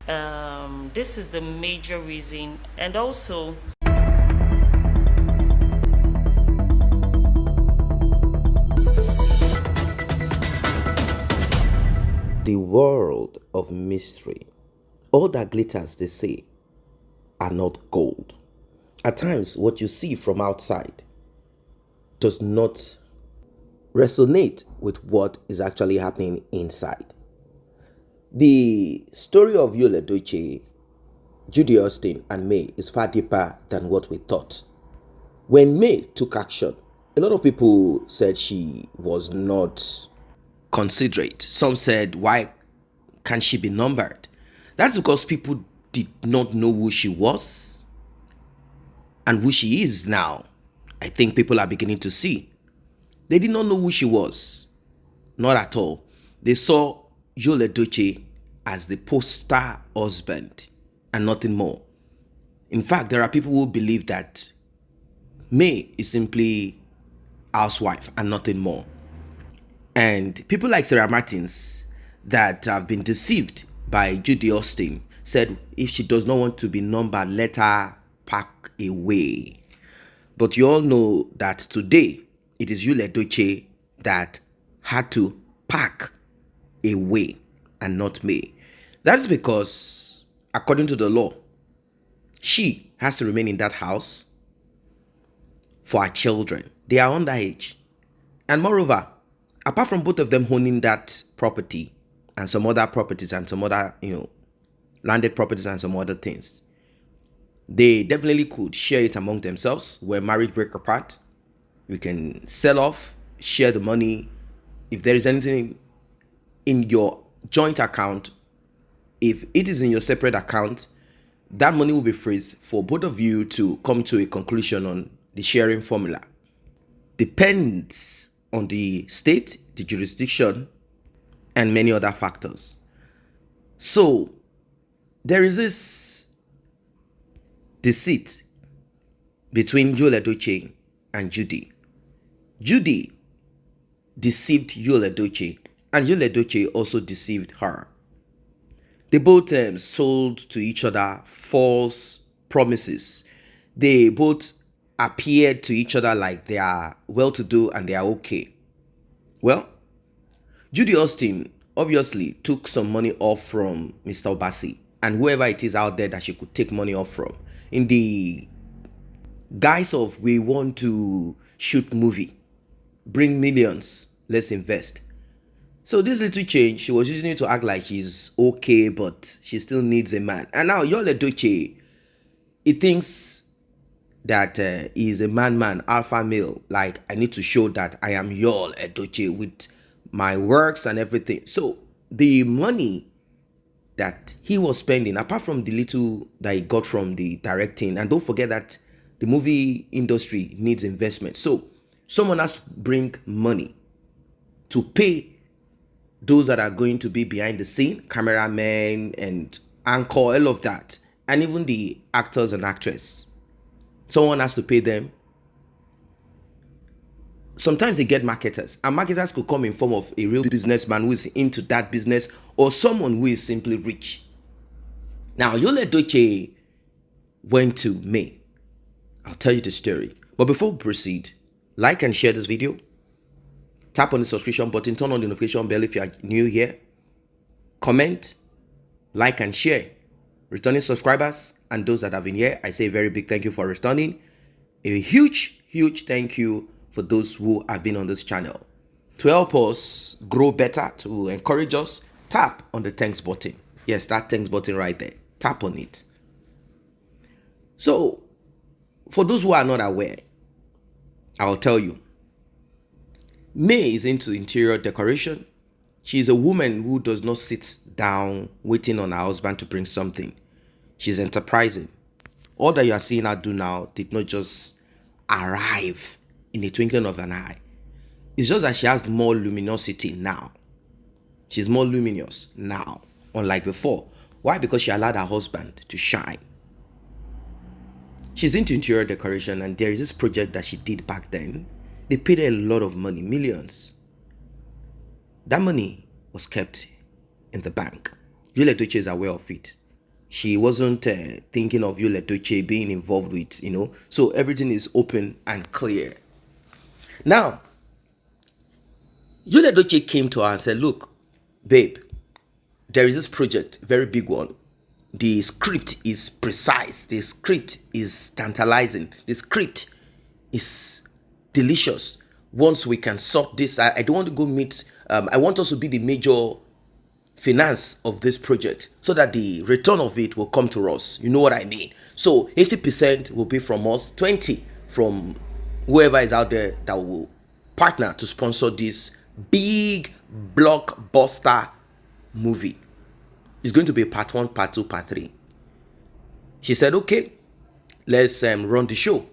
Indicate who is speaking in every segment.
Speaker 1: This is the major reason, and also
Speaker 2: The world of mystery. All that glitters, they say, are not gold. At times, what you see from outside does not resonate with what is actually happening inside. The story of Edochie, Judy Austin, and May is far deeper than what we thought. When May took action, a lot of people said she was not considerate. Some said, why can't she be numbered? That's because people did not know who she was and who she is now. I think people are beginning to see. They did not know who she was. Not at all. They saw Edochie as the poster husband and nothing more. In fact, there are people who believe that May is simply housewife and nothing more. And people like Sarah Martins that have been deceived by Judy Austin said if she does not want to be numbered, let her pack away. But you all know that today it is Edochie that had to pack away and not me. That is because, according to the law, she has to remain in that house for her children. They are underage. And moreover, apart from both of them owning that property and some other properties and some other, landed properties and some other things, they definitely could share it among themselves. When marriage break apart, you can sell off, share the money. If there is anything in your joint account, if it is in your separate account, that money will be freeze for both of you to come to a conclusion on the sharing formula. Depends on the state, the jurisdiction, and many other factors. So there is this deceit between Edochie and Judy. Judy deceived Edochie, and Edochie also deceived her. They both sold to each other false promises. They both appeared to each other like they are well-to-do and they are okay. Well, Judy Austin obviously took some money off from Mr. Obasi and whoever it is out there that she could take money off from in the guise of, we want to shoot movie, bring millions, let's invest. So this little change, she was using it to act like she's okay, but she still needs a man. And now Edochie, he thinks that he's a man, alpha male. Like, I need to show that I am Edochie with my works and everything. So the money that he was spending, apart from the little that he got from the directing, and don't forget that the movie industry needs investment. So someone has to bring money to pay those that are going to be behind the scene, cameramen and anchor, all of that, and even the actors and actresses. Someone has to pay them. Sometimes they get marketers, and marketers could come in form of a real businessman who is into that business or someone who is simply rich. Now, Edochie went to May. I'll tell you the story. But before we proceed, like and share this video. Tap on the subscription button, turn on the notification bell if you are new here. Comment, like and share. Returning subscribers and those that have been here, I say a very big thank you for returning. A huge thank you for those who have been on this channel. To help us grow better, to encourage us, tap on the thanks button. Yes, that thanks button right there. Tap on it. So, for those who are not aware, I will tell you. May is into interior decoration. She is a woman who does not sit down waiting on her husband to bring something. She's enterprising. All that you are seeing her do now did not just arrive in the twinkling of an eye. It's just that she has more luminosity now. She's more luminous now, unlike before. Why? Because she allowed her husband to shine. She's into interior decoration, and there is this project that she did back then. They paid her a lot of money, millions. That money was kept in the bank. Edochie is aware of it. She wasn't thinking of Yul Edochie being involved with, So everything is open and clear. Now, Yul Edochie came to her and said, look, babe, there is this project, very big one. The script is precise. The script is tantalizing. The script is delicious. Once we can sort this, I don't want to go meet, I want us to be the major finance of this project so that the return of it will come to us. You know what I mean? So 80% will be from us, 20 from whoever is out there that will partner to sponsor this big blockbuster movie. It's going to be part 1, part 2, part 3. She said, okay, let's run the show.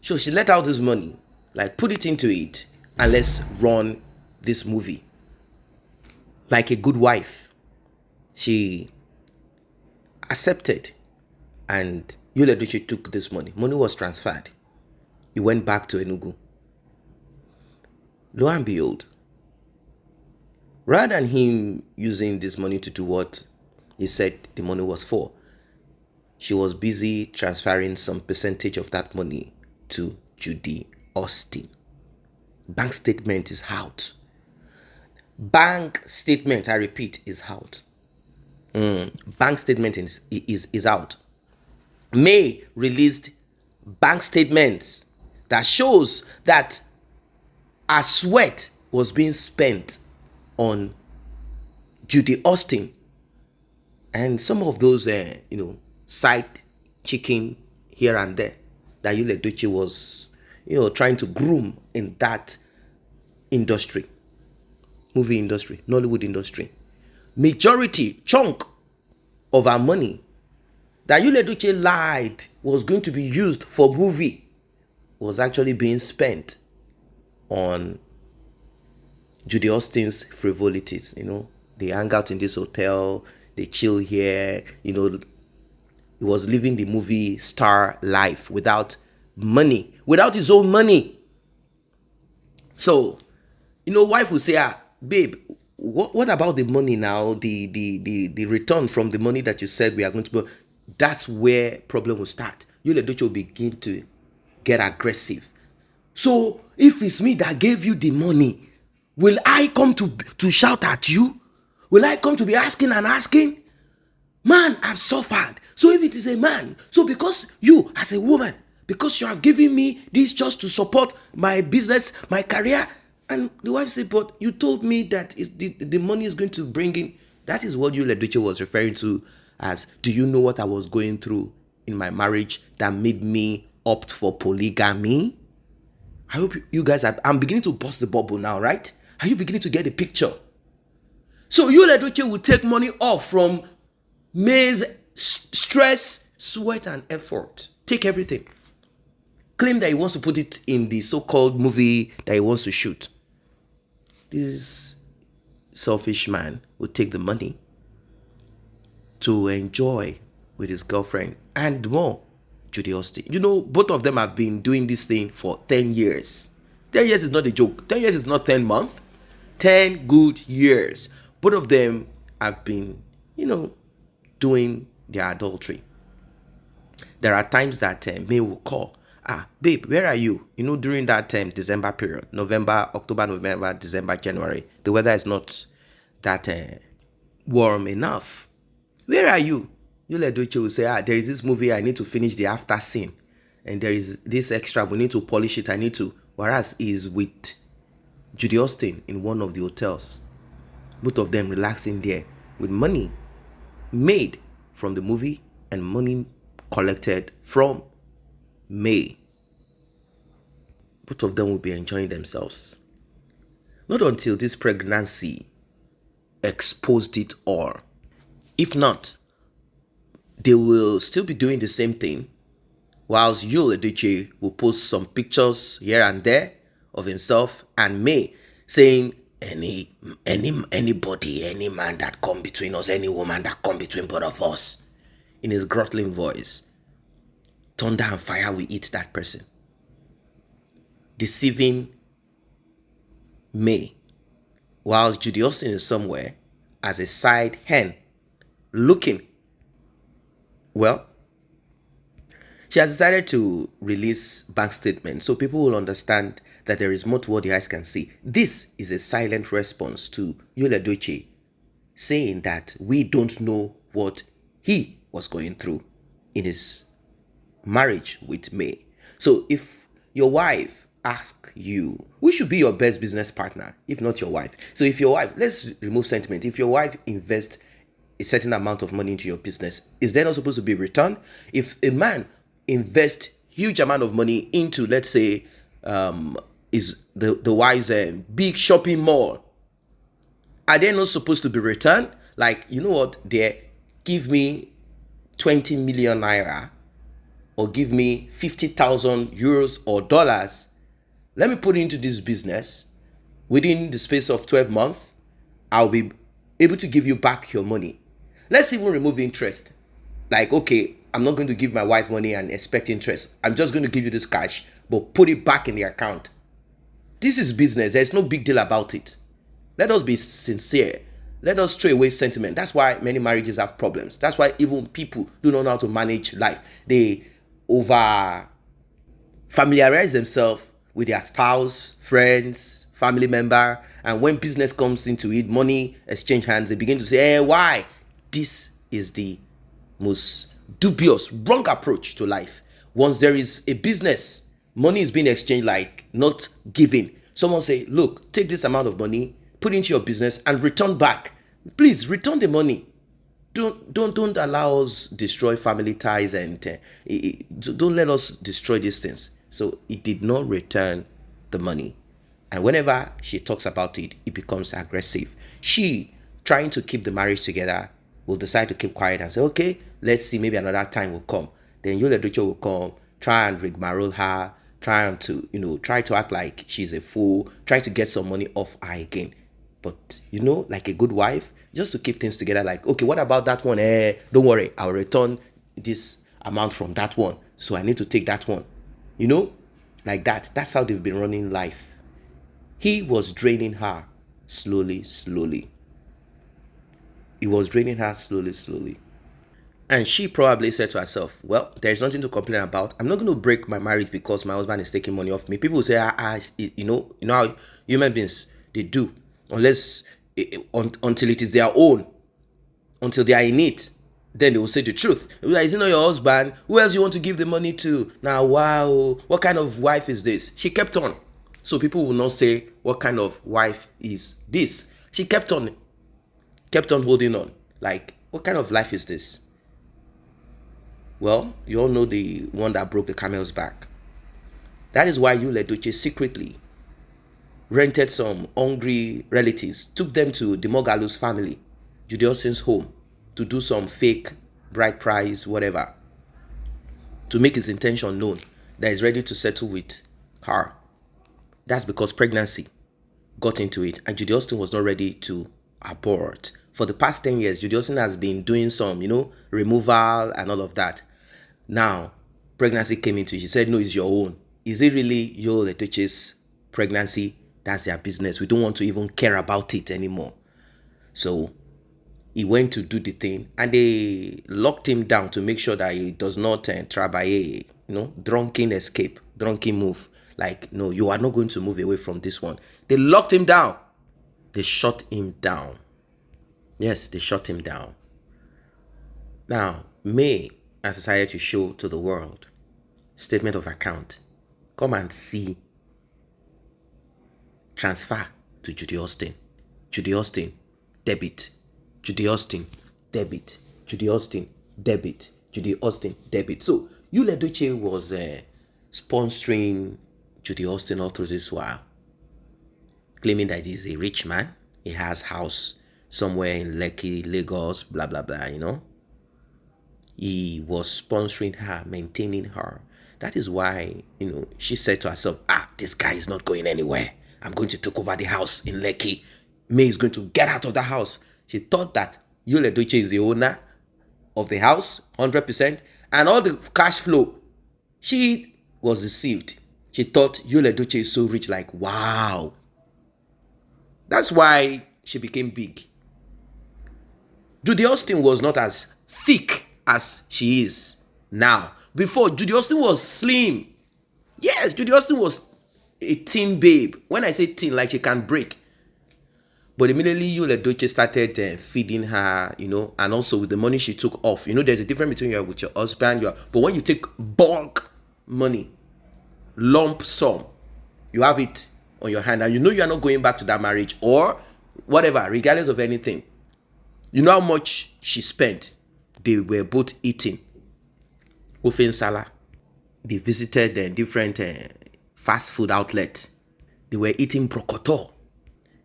Speaker 2: So she let out this money, like put it into it, and let's run this movie. Like a good wife, she accepted, and Yul Edochie took this money. Money was transferred. He went back to Enugu. Lo and behold, rather than him using this money to do what he said the money was for, she was busy transferring some percentage of that money to Judy Austin. Bank statement is out. Bank statement, I repeat, is out. Bank statement is out. May released bank statements that shows that her sweat was being spent on Judy Austin and some of those, side chicken here and there that Yul Edochie was, trying to groom in that industry. Movie industry, Nollywood industry. Majority, chunk of our money that Yul Edochie lied was going to be used for movie was actually being spent on Judy Austin's frivolities. They hang out in this hotel, they chill here, he was living the movie star life without money, without his own money. So, wife will say, babe, what about the money now? The return from the money that you said we are going to go. That's where problem will start. Yul Edochie will begin to get aggressive. So if it's me that gave you the money, will I come to shout at you? Will I come to be asking and asking? Man, I've suffered. So if it is a man, so because you as a woman, because you have given me this just to support my business, my career, and the wife said, but you told me that the money is going to bring in. That is what Yul Edochie was referring to as, do you know what I was going through in my marriage that made me opt for polygamy? I hope you guys I'm beginning to bust the bubble now, right? Are you beginning to get the picture? So Yul Edochie will take money off from May's stress, sweat, and effort. Take everything. Claim that he wants to put it in the so-called movie that he wants to shoot. This selfish man will take the money to enjoy with his girlfriend and more, Judy Austin. Both of them have been doing this thing for 10 years. 10 years is not a joke. 10 years is not 10 months. 10 good years. Both of them have been, doing their adultery. There are times that May will call. Babe, where are you? During that December period, November, October, November, December, January, the weather is not that warm enough. Where are you? Yul Edochie will say, there is this movie, I need to finish the after scene. And there is this extra, we need to polish it, whereas he is with Judy Austin in one of the hotels. Both of them relaxing there with money made from the movie and money collected from May. Both of them will be enjoying themselves. Not until this pregnancy exposed it all. If not, they will still be doing the same thing, whilst Yul Edochie will post some pictures here and there of himself and May saying, anybody, any man that come between us, any woman that come between both of us, in his gruttling voice, thunder and fire will eat that person. Deceiving May, whilst Judy Austin is somewhere as a side hen, looking Well, she has decided to release bank statements so people will understand that there is more to what the eyes can see. This is a silent response to Edochie saying that we don't know what he was going through in his marriage with May. So if your wife asks you, who should be your best business partner, if not your wife? So if your wife, let's remove sentiment. If your wife invests a certain amount of money into your business, is there not supposed to be return? If a man invests huge amount of money into, let's say, is the wife's big shopping mall, are they not supposed to be returned? Like, you know what, they give me 20 million naira or give me 50,000 euros or dollars. Let me put it into this business. Within the space of 12 months, I'll be able to give you back your money. Let's even remove interest. Like, okay, I'm not going to give my wife money and expect interest. I'm just going to give you this cash, but put it back in the account. This is business. There's no big deal about it. Let us be sincere. Let us throw away sentiment. That's why many marriages have problems. That's why even people do not know how to manage life. They over familiarize themselves with their spouse, friends, family member, and when business comes into it, money exchange hands, they begin to say, hey, why? This is the most dubious, wrong approach to life. Once there is a business, money is being exchanged, like not given. Someone say, look, take this amount of money, put it into your business and return back. Please return the money. Don't allow us destroy family ties, and don't let us destroy these things. So it did not return the money, and whenever she talks about it, it becomes aggressive. She, trying to keep the marriage together, will decide to keep quiet and say, okay, let's see, maybe another time will come. Then Edochie will come, try and rigmarole her, try to act like she's a fool, try to get some money off her again. But, like a good wife, just to keep things together, like, okay, what about that one? Don't worry, I'll return this amount from that one. So I need to take that one. Like that. That's how they've been running life. He was draining her slowly, slowly. He was draining her slowly, slowly. And she probably said to herself, well, there's nothing to complain about. I'm not going to break my marriage because my husband is taking money off me. People will say, you know how human beings, they do. Unless, until it is their own, until they are in it, then they will say the truth. Like, is it not your husband? Who else you want to give the money to? Now, wow, what kind of wife is this? She kept on. So people will not say, what kind of wife is this? She kept on holding on. Like, what kind of life is this? Well, you all know the one that broke the camel's back. That is why Edochie secretly rented some hungry relatives, took them to the Mogalu's family, Judy Austin's home, to do some fake bride price, whatever, to make his intention known that he's ready to settle with her. That's because pregnancy got into it, and Judy Austin was not ready to abort. For the past 10 years, Judy Austin has been doing some, removal and all of that. Now, pregnancy came into it. She said, no, it's your own. Is it really your Edochie's pregnancy? That's their business. We don't want to even care about it anymore. So he went to do the thing, and they locked him down to make sure that he does not travailler, drunken escape, drunken move. Like, no, you are not going to move away from this one. They locked him down. They shut him down. Yes, they shut him down. Now, May has decided to show to the world statement of account. Come and see. Transfer to Judy Austin. Judy Austin, debit. Judy Austin, debit. Judy Austin, debit. Judy Austin, debit. So, Edochie was sponsoring Judy Austin all through this while, claiming that he's a rich man. He has house somewhere in Lekki, Lagos, blah, blah, blah, He was sponsoring her, maintaining her. That is why, she said to herself, this guy is not going anywhere. I'm going to take over the house in Lekki. May is going to get out of the house. She thought that Edochie is the owner of the house, 100%, and all the cash flow. She was deceived. She thought Edochie is so rich, like, wow. That's why she became big. Judy Austin was not as thick as she is now. Before, Judy Austin was slim. Yes, Judy Austin was a teen babe. When I say teen, like she can break. But immediately Edochie started feeding her, and also with the money she took off. There's a difference between you with your husband. But when you take bulk money, lump sum, you have it on your hand, and you are not going back to that marriage or whatever, regardless of anything. You know how much she spent. They were both eating ofen sala. They visited different fast food outlets. They were eating brocotor.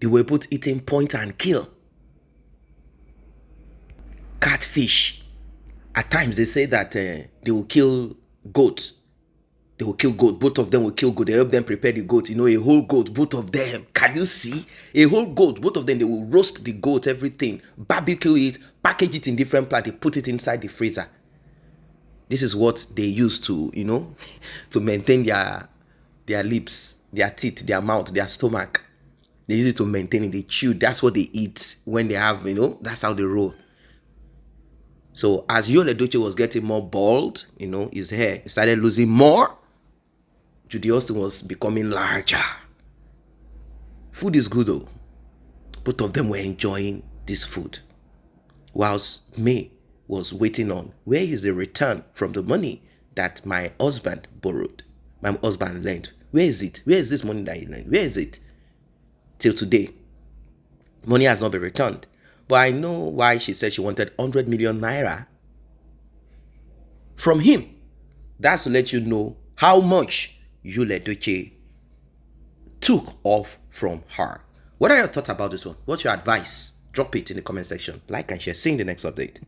Speaker 2: They were both eating point and kill. Catfish. At times they say that they will kill goat. They will kill goat. Both of them will kill goat. They help them prepare the goat. A whole goat, both of them. Can you see? A whole goat, both of them. They will roast the goat, everything. Barbecue it, package it in different plates. They put it inside the freezer. This is what they use to, to maintain their lips, their teeth, their mouth, their stomach. They use it to maintain it. They chew. That's what they eat when they have, that's how they roll. So as Edochie was getting more bald, his hair started losing more. Judy Austin was becoming larger. Food is good though. Both of them were enjoying this food. Whilst May was waiting on, where is the return from the money that my husband borrowed? My husband lent. Where is it? Where is this money that he lent? Where is it? Till today, money has not been returned. But I know why she said she wanted 100 million naira from him. That's to let you know how much Edochie took off from her. What are your thoughts about this one? What's your advice? Drop it in the comment section. Like and share. See you in the next update.